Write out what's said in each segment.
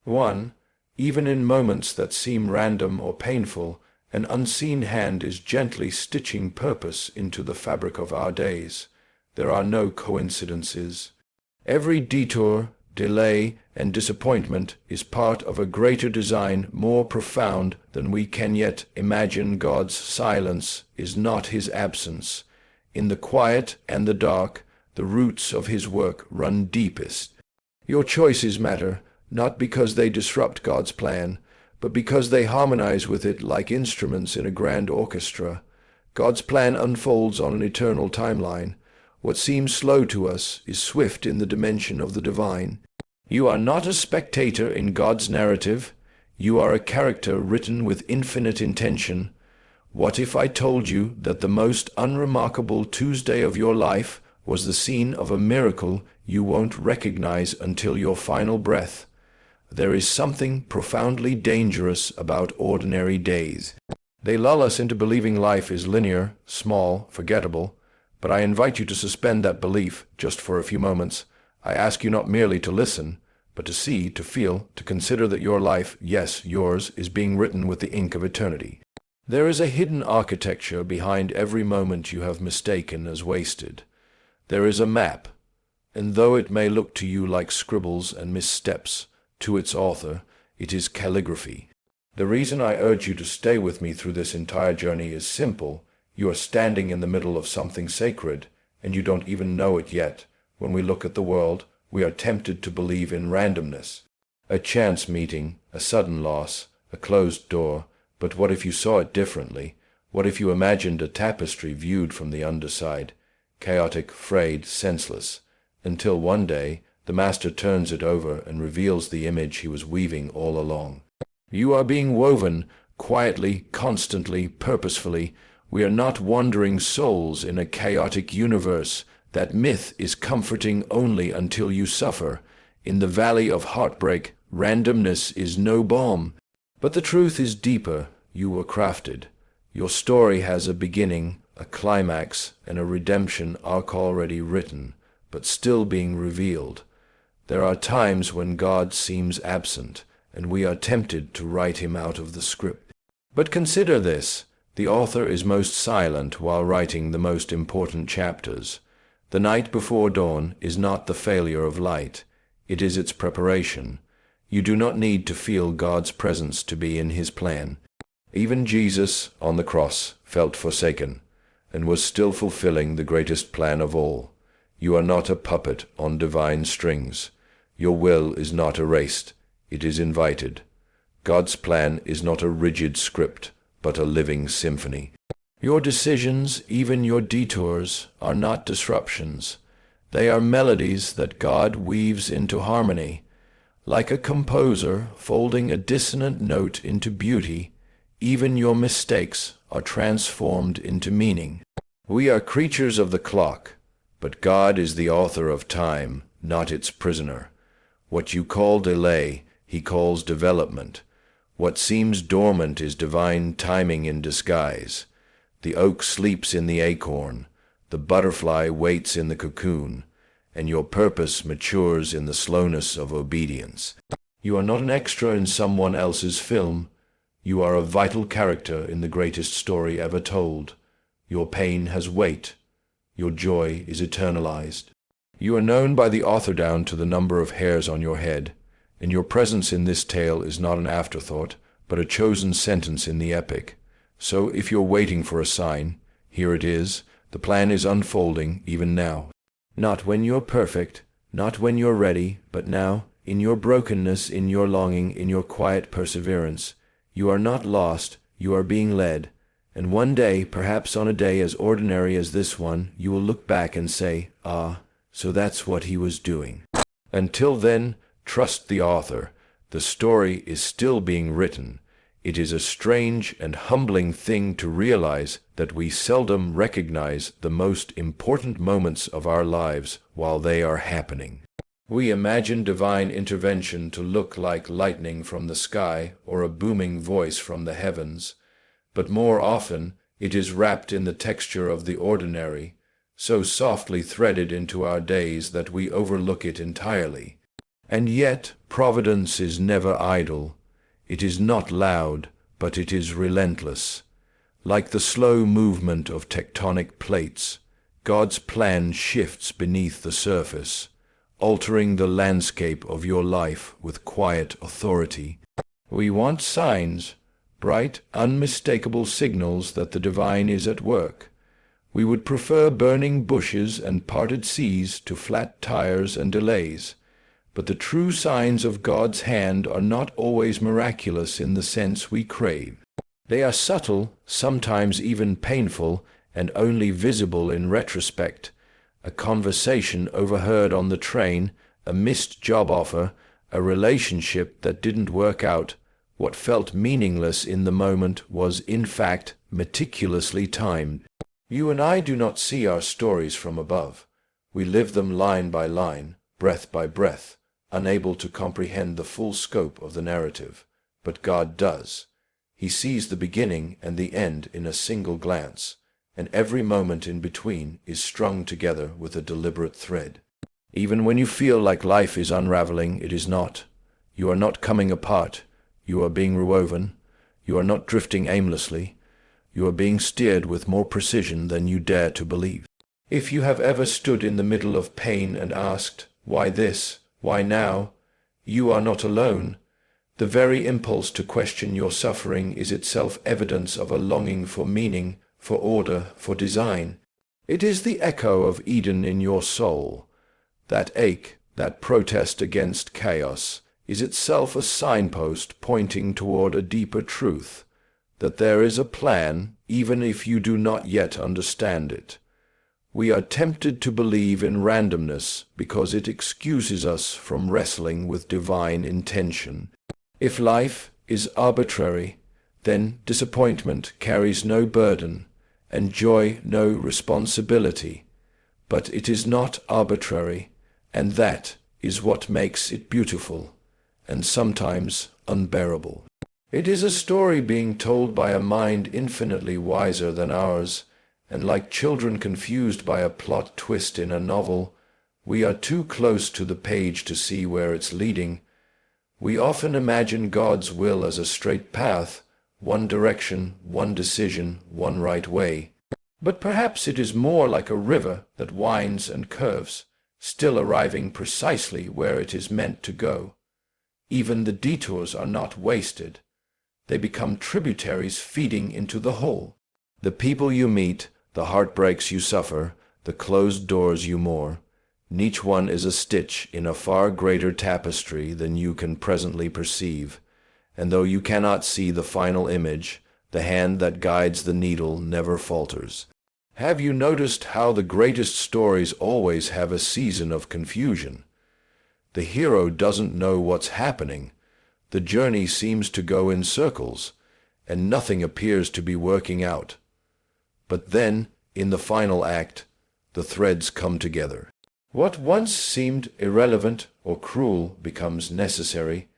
1. Even in moments that seem random or painful, an unseen hand is gently stitching purpose into the fabric of our days. There are no coincidences. Every detour, delay, and disappointment is part of a greater design more profound than we can yet imagine. God's silence is not his absence. In the quiet and the dark, the roots of his work run deepest. Your choices matter, not because they disrupt God's plan, but because they harmonize with it like instruments in a grand orchestra. God's plan unfolds on an eternal timeline. What seems slow to us is swift in the dimension of the divine. You are not a spectator in God's narrative. You are a character written with infinite intention. What if I told you that the most unremarkable Tuesday of your life was the scene of a miracle you won't recognize until your final breath? There is something profoundly dangerous about ordinary days. They lull us into believing life is linear, small, forgettable, but I invite you to suspend that belief just for a few moments. I ask you not merely to listen, but to see, to feel, to consider that your life, yes, yours, is being written with the ink of eternity. There is a hidden architecture behind every moment you have mistaken as wasted. There is a map, and though it may look to you like scribbles and missteps, to its author, it is calligraphy. The reason I urge you to stay with me through this entire journey is simple. You are standing in the middle of something sacred, and you don't even know it yet. When we look at the world, we are tempted to believe in randomness. A chance meeting, a sudden loss, a closed door. But what if you saw it differently? What if you imagined a tapestry viewed from the underside, chaotic, frayed, senseless, until one day the master turns it over and reveals the image he was weaving all along? You are being woven, quietly, constantly, purposefully. We are not wandering souls in a chaotic universe. That myth is comforting only until you suffer. In the valley of heartbreak, randomness is no balm. But the truth is deeper. You were crafted. Your story has a beginning, a climax, and a redemption arc already written, but still being revealed. There are times when God seems absent, and we are tempted to write him out of the script. But consider this. The author is most silent while writing the most important chapters. The night before dawn is not the failure of light. It is its preparation. You do not need to feel God's presence to be in his plan. Even Jesus, on the cross, felt forsaken, and was still fulfilling the greatest plan of all. You are not a puppet on divine strings. Your will is not erased. It is invited. God's plan is not a rigid script, but a living symphony. Your decisions, even your detours, are not disruptions. They are melodies that God weaves into harmony. Like a composer folding a dissonant note into beauty, even your mistakes are transformed into meaning. We are creatures of the clock, but God is the author of time, not its prisoner. What you call delay, he calls development. What seems dormant is divine timing in disguise. The oak sleeps in the acorn, the butterfly waits in the cocoon, and your purpose matures in the slowness of obedience. You are not an extra in someone else's film. You are a vital character in the greatest story ever told. Your pain has weight. Your joy is eternalized. You are known by the author down to the number of hairs on your head, and your presence in this tale is not an afterthought, but a chosen sentence in the epic. So if you're waiting for a sign, here it is. The plan is unfolding even now. Not when you're perfect, not when you're ready, but now, in your brokenness, in your longing, in your quiet perseverance. You are not lost, you are being led. And one day, perhaps on a day as ordinary as this one, you will look back and say, "Ah, so that's what he was doing." Until then, trust the author. The story is still being written. It is a strange and humbling thing to realize that we seldom recognize the most important moments of our lives while they are happening. We imagine divine intervention to look like lightning from the sky or a booming voice from the heavens, but more often it is wrapped in the texture of the ordinary, so softly threaded into our days that we overlook it entirely. And yet providence is never idle. It is not loud, but it is relentless. Like the slow movement of tectonic plates, God's plan shifts beneath the surface, altering the landscape of your life with quiet authority. We want signs, bright, unmistakable signals that the divine is at work. We would prefer burning bushes and parted seas to flat tires and delays. But the true signs of God's hand are not always miraculous in the sense we crave. They are subtle, sometimes even painful, and only visible in retrospect. A conversation overheard on the train, a missed job offer, a relationship that didn't work out. What felt meaningless in the moment was, in fact, meticulously timed. You and I do not see our stories from above. We live them line by line, breath by breath, unable to comprehend the full scope of the narrative. But God does. He sees the beginning and the end in a single glance, and every moment in between is strung together with a deliberate thread. Even when you feel like life is unraveling, it is not. You are not coming apart. You are being rewoven. You are not drifting aimlessly. You are being steered with more precision than you dare to believe. If you have ever stood in the middle of pain and asked, "Why this? Why now?" you are not alone. The very impulse to question your suffering is itself evidence of a longing for meaning, for order, for design. It is the echo of Eden in your soul. That ache, that protest against chaos, is itself a signpost pointing toward a deeper truth, that there is a plan, even if you do not yet understand it. We are tempted to believe in randomness because it excuses us from wrestling with divine intention. If life is arbitrary, then disappointment carries no burden, and joy no responsibility. But it is not arbitrary, and that is what makes it beautiful, and sometimes unbearable. It is a story being told by a mind infinitely wiser than ours, and like children confused by a plot twist in a novel, we are too close to the page to see where it's leading. We often imagine God's will as a straight path, one direction, one decision, one right way. But perhaps it is more like a river that winds and curves, still arriving precisely where it is meant to go. Even the detours are not wasted. They become tributaries feeding into the whole. The people you meet, the heartbreaks you suffer, the closed doors you mourn, each one is a stitch in a far greater tapestry than you can presently perceive, and though you cannot see the final image, the hand that guides the needle never falters. Have you noticed how the greatest stories always have a season of confusion? The hero doesn't know what's happening. The journey seems to go in circles, and nothing appears to be working out. But then, in the final act, the threads come together. What once seemed irrelevant or cruel becomes necessary.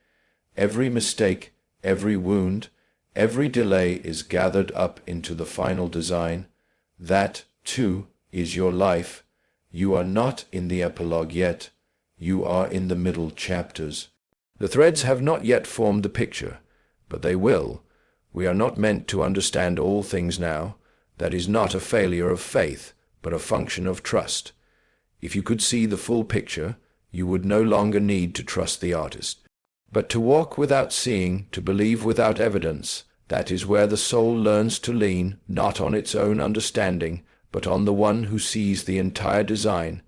Every mistake, every wound, every delay is gathered up into the final design. That, too, is your life. You are not in the epilogue yet. You are in the middle chapters. The threads have not yet formed the picture, but they will. We are not meant to understand all things now. That is not a failure of faith, but a function of trust. If you could see the full picture, you would no longer need to trust the artist. But to walk without seeing, to believe without evidence, that is where the soul learns to lean, not on its own understanding, but on the one who sees the entire design.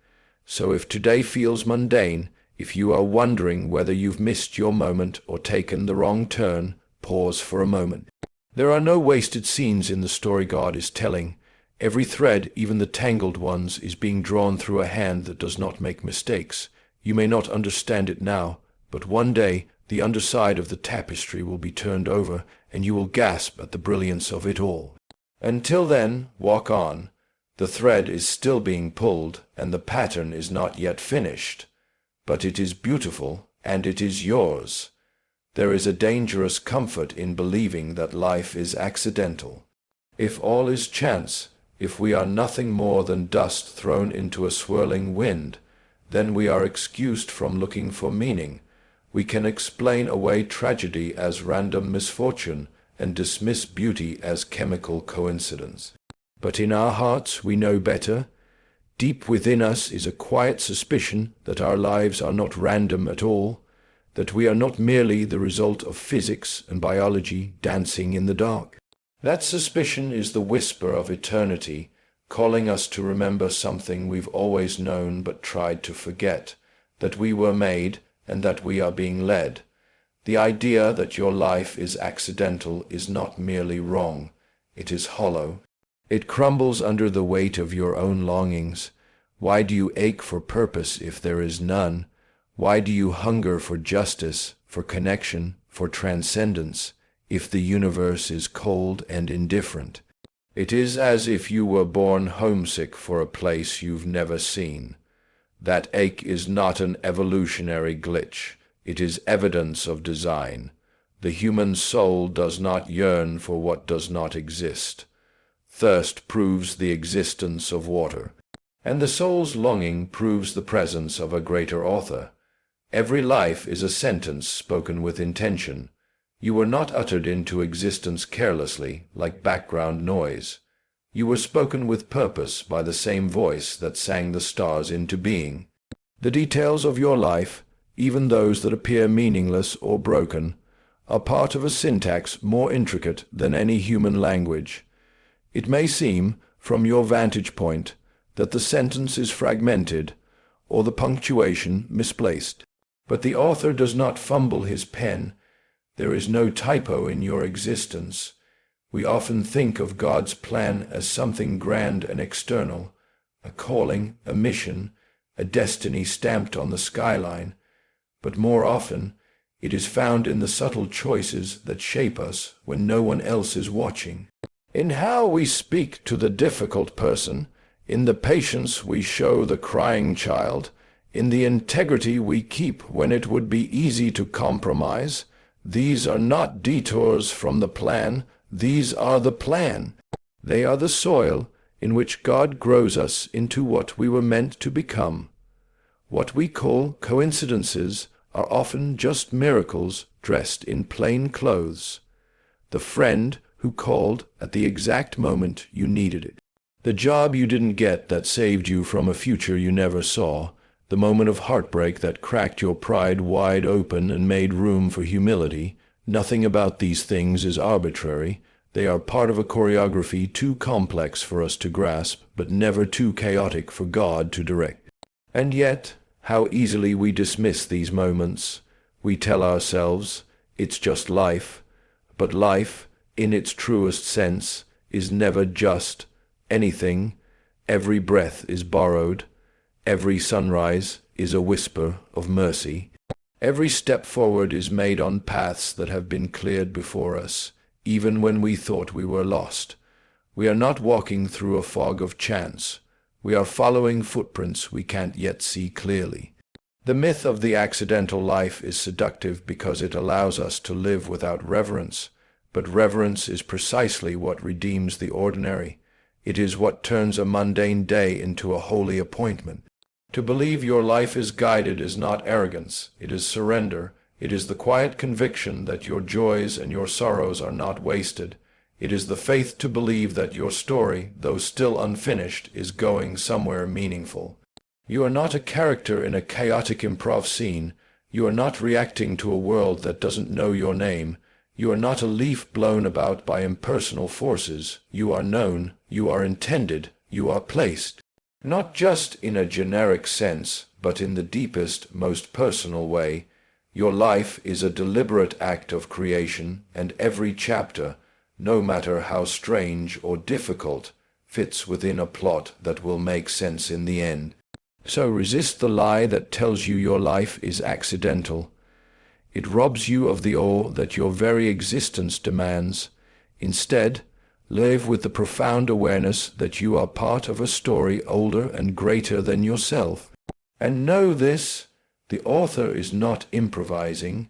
So if today feels mundane, if you are wondering whether you've missed your moment or taken the wrong turn, pause for a moment. There are no wasted scenes in the story God is telling. Every thread, even the tangled ones, is being drawn through a hand that does not make mistakes. You may not understand it now, but one day the underside of the tapestry will be turned over, and you will gasp at the brilliance of it all. Until then, walk on. The thread is still being pulled, and the pattern is not yet finished. But it is beautiful, and it is yours. There is a dangerous comfort in believing that life is accidental. If all is chance, if we are nothing more than dust thrown into a swirling wind, then we are excused from looking for meaning. We can explain away tragedy as random misfortune and dismiss beauty as chemical coincidence. But in our hearts we know better. Deep within us is a quiet suspicion that our lives are not random at all, that we are not merely the result of physics and biology dancing in the dark. That suspicion is the whisper of eternity, calling us to remember something we've always known but tried to forget, that we were made and that we are being led. The idea that your life is accidental is not merely wrong, it is hollow. It crumbles under the weight of your own longings. Why do you ache for purpose if there is none? Why do you hunger for justice, for connection, for transcendence, if the universe is cold and indifferent? It is as if you were born homesick for a place you've never seen. That ache is not an evolutionary glitch. It is evidence of design. The human soul does not yearn for what does not exist. Thirst proves the existence of water, and the soul's longing proves the presence of a greater author. Every life is a sentence spoken with intention. You were not uttered into existence carelessly, like background noise. You were spoken with purpose by the same voice that sang the stars into being. The details of your life, even those that appear meaningless or broken, are part of a syntax more intricate than any human language. It may seem, from your vantage point, that the sentence is fragmented or the punctuation misplaced. But the author does not fumble his pen. There is no typo in your existence. We often think of God's plan as something grand and external, a calling, a mission, a destiny stamped on the skyline. But more often, it is found in the subtle choices that shape us when no one else is watching. In how we speak to the difficult person, in the patience we show the crying child, in the integrity we keep when it would be easy to compromise, these are not detours from the plan, these are the plan. They are the soil in which God grows us into what we were meant to become. What we call coincidences are often just miracles dressed in plain clothes. The friend who called at the exact moment you needed it. The job you didn't get that saved you from a future you never saw. The moment of heartbreak that cracked your pride wide open and made room for humility. Nothing about these things is arbitrary. They are part of a choreography too complex for us to grasp, but never too chaotic for God to direct. And yet, how easily we dismiss these moments. We tell ourselves, it's just life. But life, in its truest sense, is never just anything. Every breath is borrowed. Every sunrise is a whisper of mercy. Every step forward is made on paths that have been cleared before us, even when we thought we were lost. We are not walking through a fog of chance. We are following footprints we can't yet see clearly. The myth of the accidental life is seductive because it allows us to live without reverence. But reverence is precisely what redeems the ordinary. It is what turns a mundane day into a holy appointment. To believe your life is guided is not arrogance, it is surrender. It is the quiet conviction that your joys and your sorrows are not wasted. It is the faith to believe that your story, though still unfinished, is going somewhere meaningful. You are not a character in a chaotic improv scene. You are not reacting to a world that doesn't know your name. You are not a leaf blown about by impersonal forces. You are known, you are intended, you are placed. Not just in a generic sense, but in the deepest, most personal way. Your life is a deliberate act of creation, and every chapter, no matter how strange or difficult, fits within a plot that will make sense in the end. So resist the lie that tells you your life is accidental. It robs you of the awe that your very existence demands. Instead, live with the profound awareness that you are part of a story older and greater than yourself. And know this, the author is not improvising.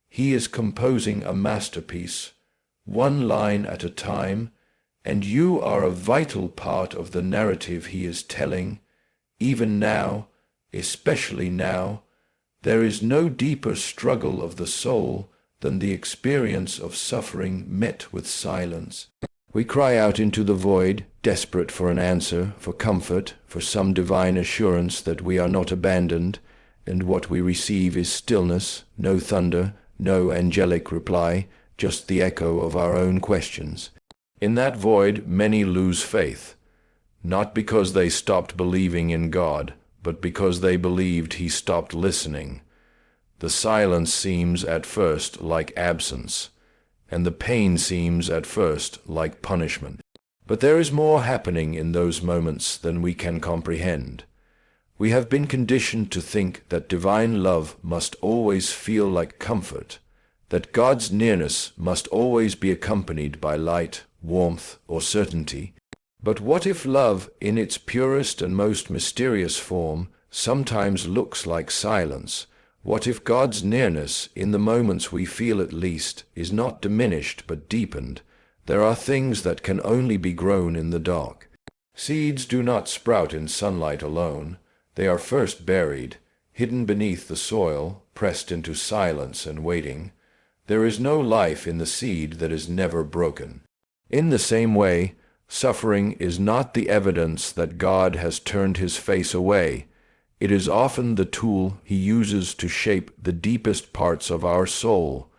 He is composing a masterpiece, one line at a time, and you are a vital part of the narrative he is telling, even now, especially now. There is no deeper struggle of the soul than the experience of suffering met with silence. We cry out into the void, desperate for an answer, for comfort, for some divine assurance that we are not abandoned, and what we receive is stillness, no thunder, no angelic reply, just the echo of our own questions. In that void, many lose faith, not because they stopped believing in God, but because they believed he stopped listening. The silence seems at first like absence, and the pain seems at first like punishment. But there is more happening in those moments than we can comprehend. We have been conditioned to think that divine love must always feel like comfort, that God's nearness must always be accompanied by light, warmth, or certainty. But what if love, in its purest and most mysterious form, sometimes looks like silence? What if God's nearness, in the moments we feel at least, is not diminished but deepened? There are things that can only be grown in the dark. Seeds do not sprout in sunlight alone. They are first buried, hidden beneath the soil, pressed into silence and waiting. There is no life in the seed that is never broken. In the same way, suffering is not the evidence that God has turned his face away. It is often the tool he uses to shape the deepest parts of our soul.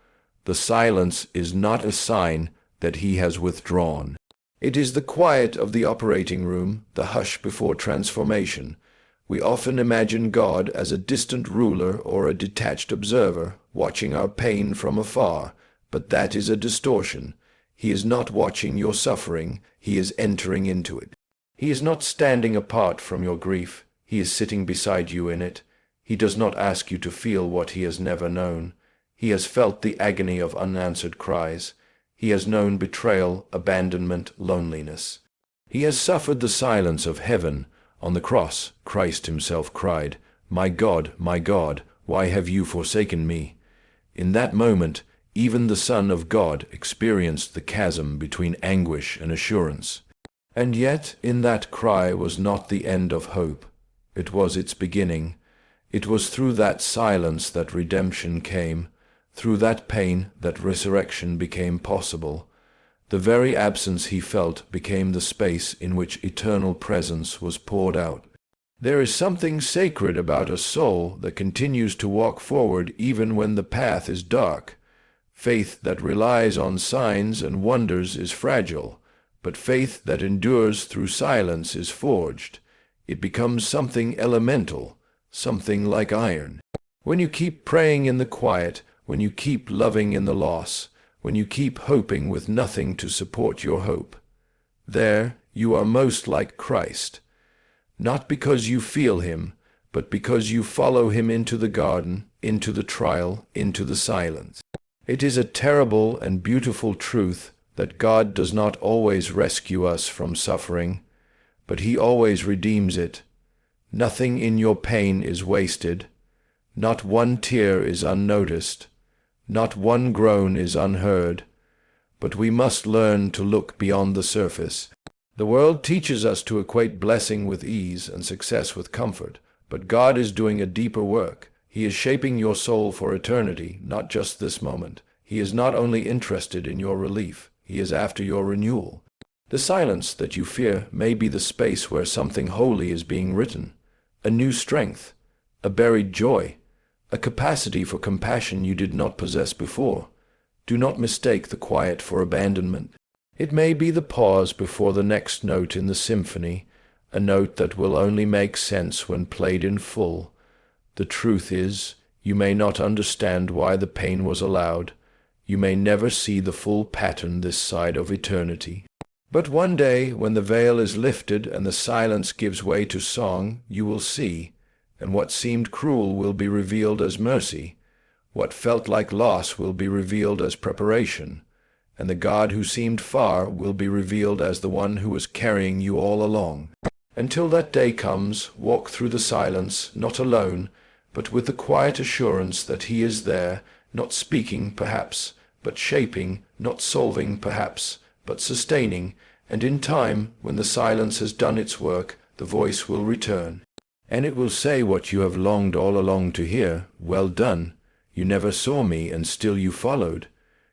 The silence is not a sign that he has withdrawn. It is the quiet of the operating room, the hush before transformation. We often imagine God as a distant ruler or a detached observer, watching our pain from afar, but that is a distortion. He is not watching your suffering, he is entering into it. He is not standing apart from your grief, he is sitting beside you in it. He does not ask you to feel what he has never known. He has felt the agony of unanswered cries. He has known betrayal, abandonment, loneliness. He has suffered the silence of heaven. On the cross, Christ himself cried, my God, why have you forsaken me?" In that moment, even the Son of God experienced the chasm between anguish and assurance. And yet, in that cry was not the end of hope. It was its beginning. It was through that silence that redemption came, through that pain that resurrection became possible. The very absence he felt became the space in which eternal presence was poured out. There is something sacred about a soul that continues to walk forward even when the path is dark. Faith that relies on signs and wonders is fragile, but faith that endures through silence is forged. It becomes something elemental, something like iron. When you keep praying in the quiet, when you keep loving in the loss, when you keep hoping with nothing to support your hope, there you are most like Christ, not because you feel him, but because you follow him into the garden, into the trial, into the silence. It is a terrible and beautiful truth that God does not always rescue us from suffering, but he always redeems it. Nothing in your pain is wasted. Not one tear is unnoticed. Not one groan is unheard, but we must learn to look beyond the surface. The world teaches us to equate blessing with ease and success with comfort, but God is doing a deeper work. He is shaping your soul for eternity, not just this moment. He is not only interested in your relief, he is after your renewal. The silence that you fear may be the space where something holy is being written, a new strength, a buried joy, a capacity for compassion you did not possess before. Do not mistake the quiet for abandonment. It may be the pause before the next note in the symphony, a note that will only make sense when played in full. The truth is, you may not understand why the pain was allowed. You may never see the full pattern this side of eternity. But one day, when the veil is lifted and the silence gives way to song, you will see, and what seemed cruel will be revealed as mercy. What felt like loss will be revealed as preparation, and the God who seemed far will be revealed as the one who was carrying you all along. Until that day comes, walk through the silence, not alone, but with the quiet assurance that he is there, not speaking, perhaps, but shaping, not solving, perhaps, but sustaining, and in time, when the silence has done its work, the voice will return. And it will say what you have longed all along to hear. Well done. You never saw me, and still you followed.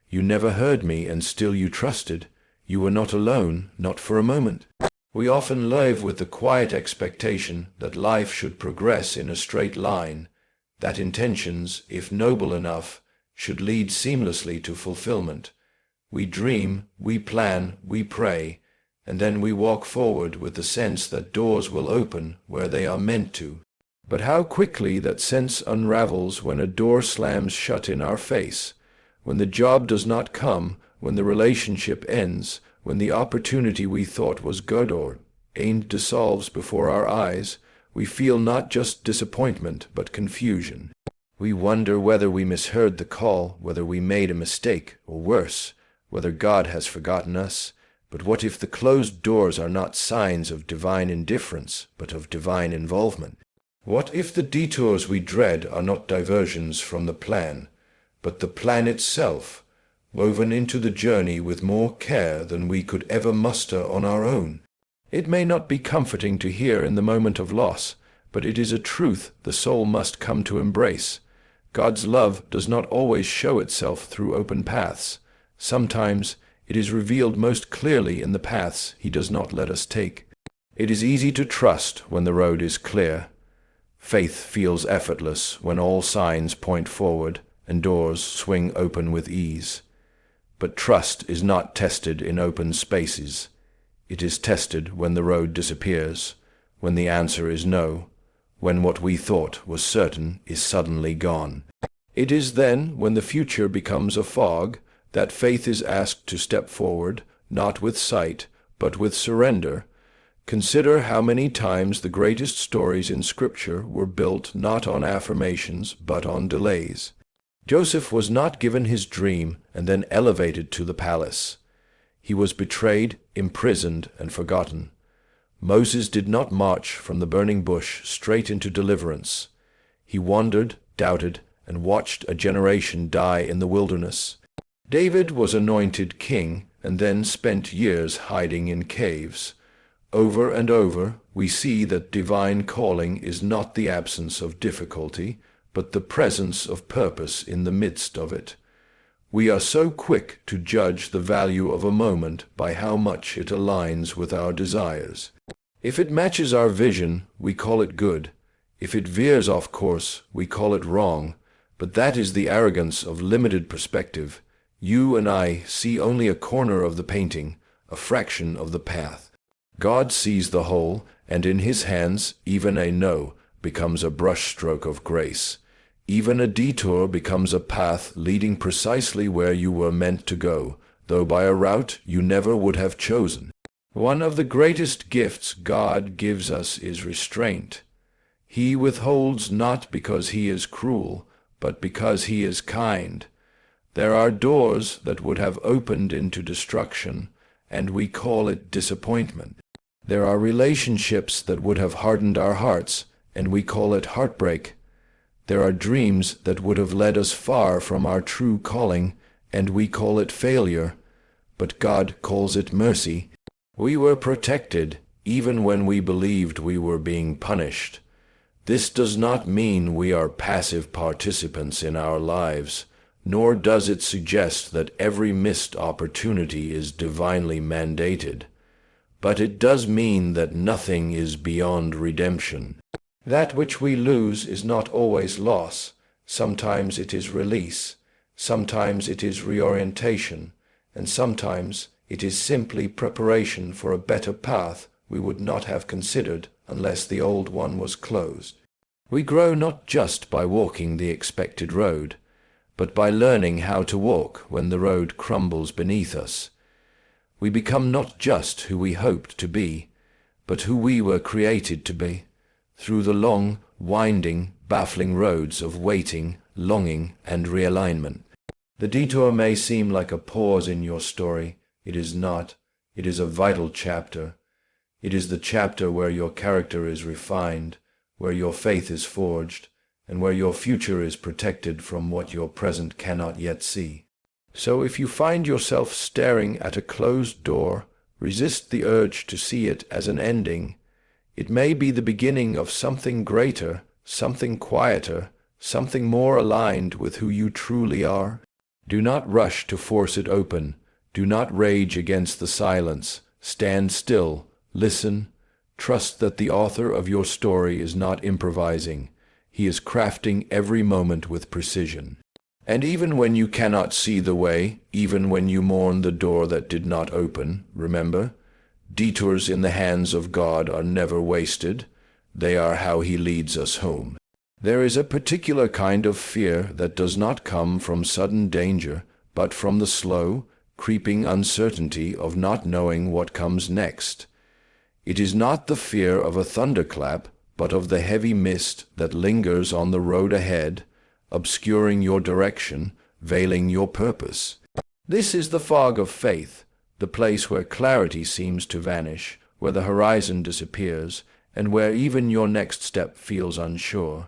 You never heard me, and still you trusted. You were not alone, not for a moment. We often live with the quiet expectation that life should progress in a straight line, that intentions, if noble enough, should lead seamlessly to fulfillment. We dream, we plan, we pray, and then we walk forward with the sense that doors will open where they are meant to. But how quickly that sense unravels when a door slams shut in our face, when the job does not come, when the relationship ends, when the opportunity we thought was good or aimed dissolves before our eyes. We feel not just disappointment, but confusion. We wonder whether we misheard the call, whether we made a mistake, or worse, whether God has forgotten us. But what if the closed doors are not signs of divine indifference, but of divine involvement? What if the detours we dread are not diversions from the plan, but the plan itself, woven into the journey with more care than we could ever muster on our own? It may not be comforting to hear in the moment of loss, but it is a truth the soul must come to embrace. God's love does not always show itself through open paths. Sometimes it is revealed most clearly in the paths he does not let us take. It is easy to trust when the road is clear. Faith feels effortless when all signs point forward and doors swing open with ease. But trust is not tested in open spaces. It is tested when the road disappears, when the answer is no, when what we thought was certain is suddenly gone. It is then, when the future becomes a fog, that faith is asked to step forward, not with sight, but with surrender. Consider how many times the greatest stories in Scripture were built not on affirmations, but on delays. Joseph was not given his dream and then elevated to the palace. He was betrayed, imprisoned, and forgotten. Moses did not march from the burning bush straight into deliverance. He wandered, doubted, and watched a generation die in the wilderness. David was anointed king and then spent years hiding in caves. Over and over, we see that divine calling is not the absence of difficulty, but the presence of purpose in the midst of it. We are so quick to judge the value of a moment by how much it aligns with our desires. If it matches our vision, we call it good. If it veers off course, we call it wrong. But that is the arrogance of limited perspective. You and I see only a corner of the painting, a fraction of the path. God sees the whole, and in his hands even a no becomes a brushstroke of grace. Even a detour becomes a path leading precisely where you were meant to go, though by a route you never would have chosen. One of the greatest gifts God gives us is restraint. He withholds not because he is cruel, but because he is kind. There are doors that would have opened into destruction, and we call it disappointment. There are relationships that would have hardened our hearts, and we call it heartbreak. There are dreams that would have led us far from our true calling, and we call it failure. But God calls it mercy. We were protected, even when we believed we were being punished. This does not mean we are passive participants in our lives, nor does it suggest that every missed opportunity is divinely mandated. But it does mean that nothing is beyond redemption. That which we lose is not always loss. Sometimes it is release, sometimes it is reorientation, and sometimes it is simply preparation for a better path we would not have considered unless the old one was closed. We grow not just by walking the expected road, but by learning how to walk when the road crumbles beneath us. We become not just who we hoped to be, but who we were created to be, through the long, winding, baffling roads of waiting, longing, and realignment. The detour may seem like a pause in your story. It is not. It is a vital chapter. It is the chapter where your character is refined, where your faith is forged, and where your future is protected from what your present cannot yet see. So if you find yourself staring at a closed door, resist the urge to see it as an ending. It may be the beginning of something greater, something quieter, something more aligned with who you truly are. Do not rush to force it open. Do not rage against the silence. Stand still, listen, trust that the author of your story is not improvising. He is crafting every moment with precision. And even when you cannot see the way, even when you mourn the door that did not open, remember, detours in the hands of God are never wasted. They are how He leads us home. There is a particular kind of fear that does not come from sudden danger, but from the slow, creeping uncertainty of not knowing what comes next. It is not the fear of a thunderclap, but of the heavy mist that lingers on the road ahead, obscuring your direction, veiling your purpose. This is the fog of faith, the place where clarity seems to vanish, where the horizon disappears, and where even your next step feels unsure.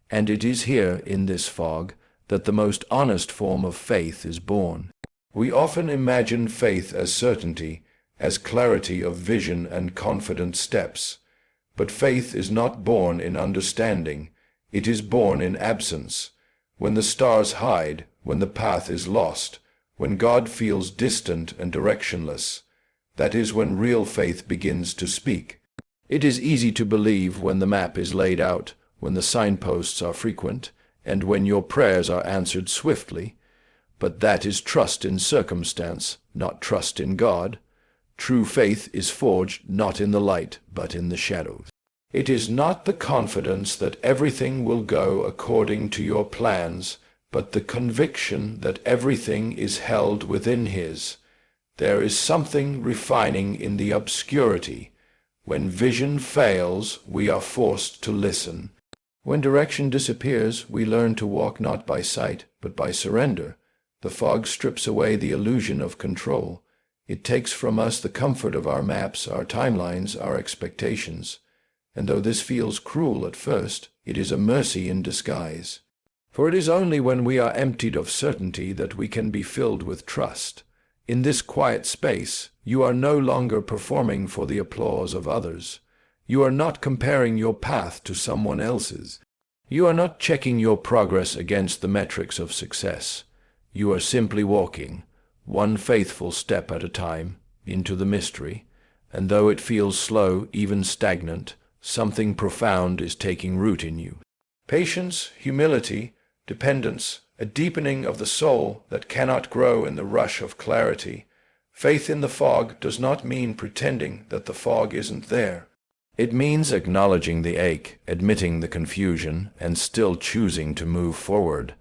And it is here, in this fog, that the most honest form of faith is born. We often imagine faith as certainty, as clarity of vision and confident steps. But faith is not born in understanding. It is born in absence. When the stars hide, when the path is lost, when God feels distant and directionless, that is when real faith begins to speak. It is easy to believe when the map is laid out, when the signposts are frequent, and when your prayers are answered swiftly. But that is trust in circumstance, not trust in God. True faith is forged not in the light, but in the shadows. It is not the confidence that everything will go according to your plans, but the conviction that everything is held within His. There is something refining in the obscurity. When vision fails, we are forced to listen. When direction disappears, we learn to walk not by sight, but by surrender. The fog strips away the illusion of control. It takes from us the comfort of our maps, our timelines, our expectations. And though this feels cruel at first, it is a mercy in disguise. For it is only when we are emptied of certainty that we can be filled with trust. In this quiet space, you are no longer performing for the applause of others. You are not comparing your path to someone else's. You are not checking your progress against the metrics of success. You are simply walking, one faithful step at a time, into the mystery, and though it feels slow, even stagnant, something profound is taking root in you. Patience, humility, dependence, a deepening of the soul that cannot grow in the rush of clarity. Faith in the fog does not mean pretending that the fog isn't there. It means acknowledging the ache, admitting the confusion, and still choosing to move forward,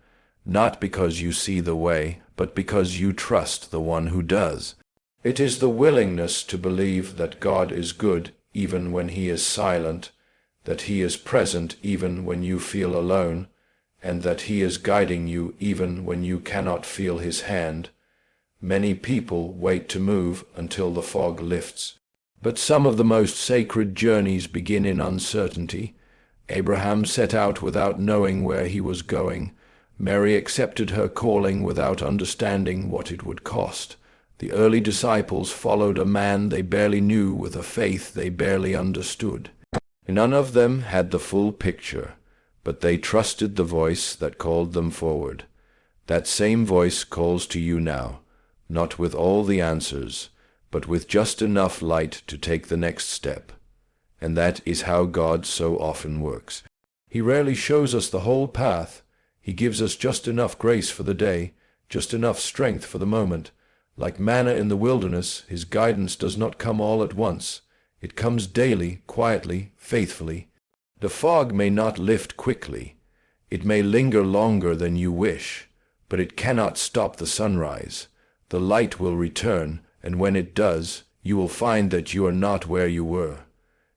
not because you see the way, but because you trust the one who does. It is the willingness to believe that God is good even when He is silent, that He is present even when you feel alone, and that He is guiding you even when you cannot feel His hand. Many people wait to move until the fog lifts. But some of the most sacred journeys begin in uncertainty. Abraham set out without knowing where he was going. Mary accepted her calling without understanding what it would cost. The early disciples followed a man they barely knew with a faith they barely understood. None of them had the full picture, but they trusted the voice that called them forward. That same voice calls to you now, not with all the answers, but with just enough light to take the next step. And that is how God so often works. He rarely shows us the whole path. He gives us just enough grace for the day, just enough strength for the moment. Like manna in the wilderness, His guidance does not come all at once. It comes daily, quietly, faithfully. The fog may not lift quickly. It may linger longer than you wish, but it cannot stop the sunrise. The light will return, and when it does, you will find that you are not where you were.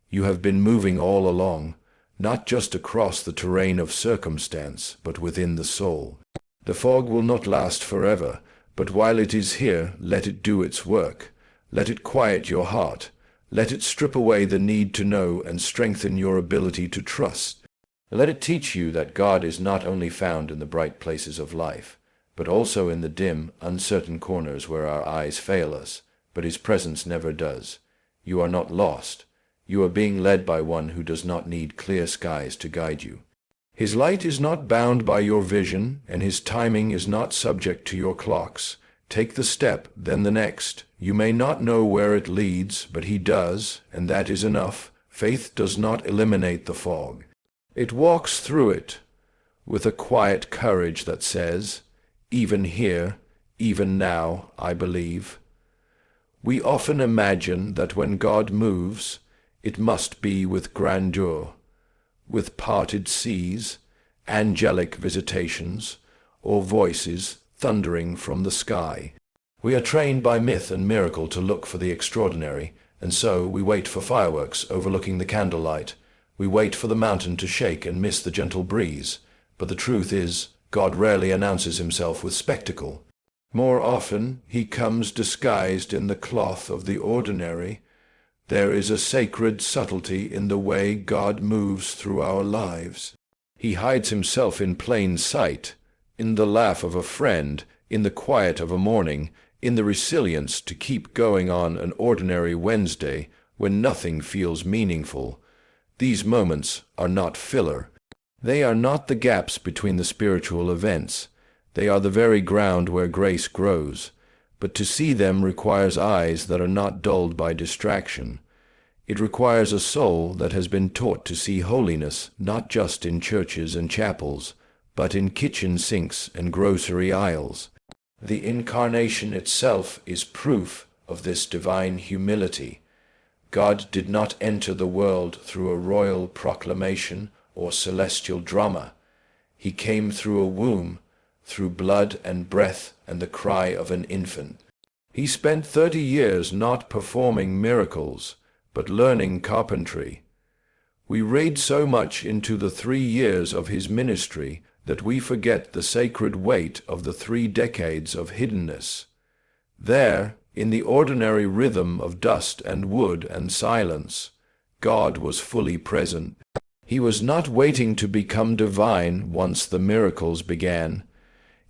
You have been moving all along, not just across the terrain of circumstance, but within the soul. The fog will not last forever, but while it is here, let it do its work. Let it quiet your heart. Let it strip away the need to know and strengthen your ability to trust. Let it teach you that God is not only found in the bright places of life, but also in the dim, uncertain corners where our eyes fail us, but His presence never does. You are not lost. You are being led by one who does not need clear skies to guide you. His light is not bound by your vision, and his timing is not subject to your clocks. Take the step, then the next. You may not know where it leads, but he does, and that is enough. Faith does not eliminate the fog. It walks through it with a quiet courage that says, "Even here, even now, I believe." We often imagine that when God moves, it must be with grandeur, with parted seas, angelic visitations, or voices thundering from the sky. We are trained by myth and miracle to look for the extraordinary, and so we wait for fireworks overlooking the candlelight. We wait for the mountain to shake and miss the gentle breeze. But the truth is, God rarely announces himself with spectacle. More often, he comes disguised in the cloth of the ordinary. There is a sacred subtlety in the way God moves through our lives. He hides himself in plain sight, in the laugh of a friend, in the quiet of a morning, in the resilience to keep going on an ordinary Wednesday when nothing feels meaningful. These moments are not filler. They are not the gaps between the spiritual events. They are the very ground where grace grows. But to see them requires eyes that are not dulled by distraction. It requires a soul that has been taught to see holiness not just in churches and chapels, but in kitchen sinks and grocery aisles. The Incarnation itself is proof of this divine humility. God did not enter the world through a royal proclamation or celestial drama. He came through a womb, through blood and breath and the cry of an infant. He spent 30 years not performing miracles, but learning carpentry. We read so much into the 3 years of his ministry that we forget the sacred weight of the 3 decades of hiddenness. There, in the ordinary rhythm of dust and wood and silence, God was fully present. He was not waiting to become divine once the miracles began.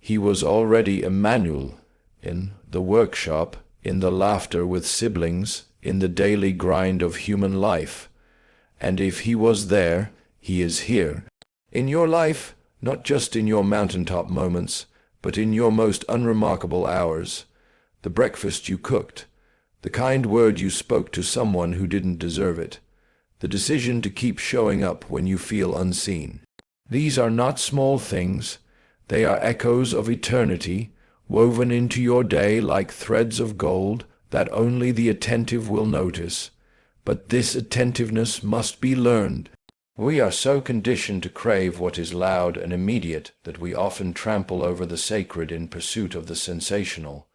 He was already Emmanuel, in the workshop, in the laughter with siblings, in the daily grind of human life. And if he was there, he is here. In your life, not just in your mountaintop moments, but in your most unremarkable hours. The breakfast you cooked, the kind word you spoke to someone who didn't deserve it, the decision to keep showing up when you feel unseen. These are not small things. They are echoes of eternity, woven into your day like threads of gold that only the attentive will notice. But this attentiveness must be learned. We are so conditioned to crave what is loud and immediate that we often trample over the sacred in pursuit of the sensational.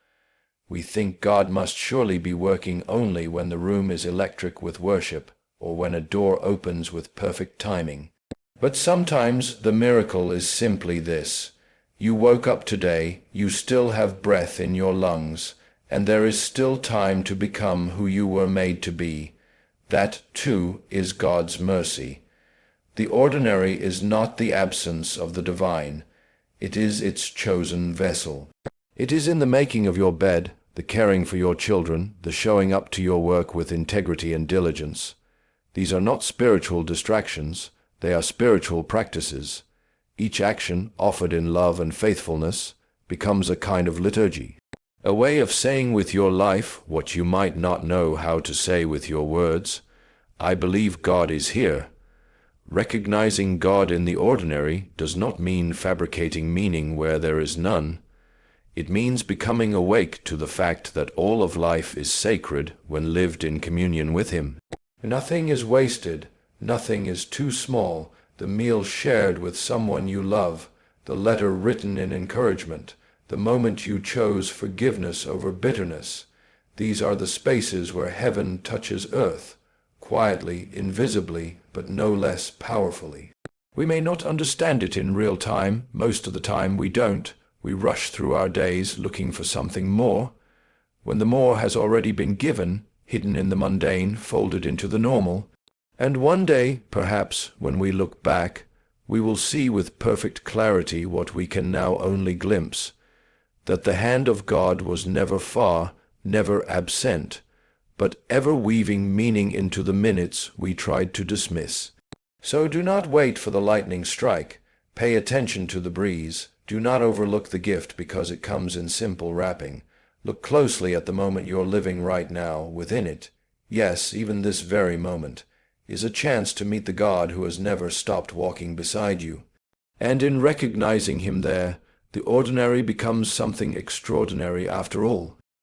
We think God must surely be working only when the room is electric with worship, or when a door opens with perfect timing. But sometimes the miracle is simply this. You woke up today, you still have breath in your lungs, and there is still time to become who you were made to be. That, too, is God's mercy. The ordinary is not the absence of the divine. It is its chosen vessel. It is in the making of your bed, the caring for your children, the showing up to your work with integrity and diligence. These are not spiritual distractions. They are spiritual practices. Each action, offered in love and faithfulness, becomes a kind of liturgy. A way of saying with your life what you might not know how to say with your words. I believe God is here. Recognizing God in the ordinary does not mean fabricating meaning where there is none. It means becoming awake to the fact that all of life is sacred when lived in communion with Him. Nothing is wasted, nothing is too small. The meal shared with someone you love, the letter written in encouragement, the moment you chose forgiveness over bitterness. These are the spaces where heaven touches earth, quietly, invisibly, but no less powerfully. We may not understand it in real time. Most of the time we don't. We rush through our days looking for something more. When the more has already been given, hidden in the mundane, folded into the normal. And one day, perhaps, when we look back, we will see with perfect clarity what we can now only glimpse, that the hand of God was never far, never absent, but ever weaving meaning into the minutes we tried to dismiss. So do not wait for the lightning strike. Pay attention to the breeze. Do not overlook the gift because it comes in simple wrapping. Look closely at the moment you're living right now. Within it, yes, even this very moment, is a chance to meet the God who has never stopped walking beside you. And in recognizing him there, the ordinary becomes something extraordinary after all.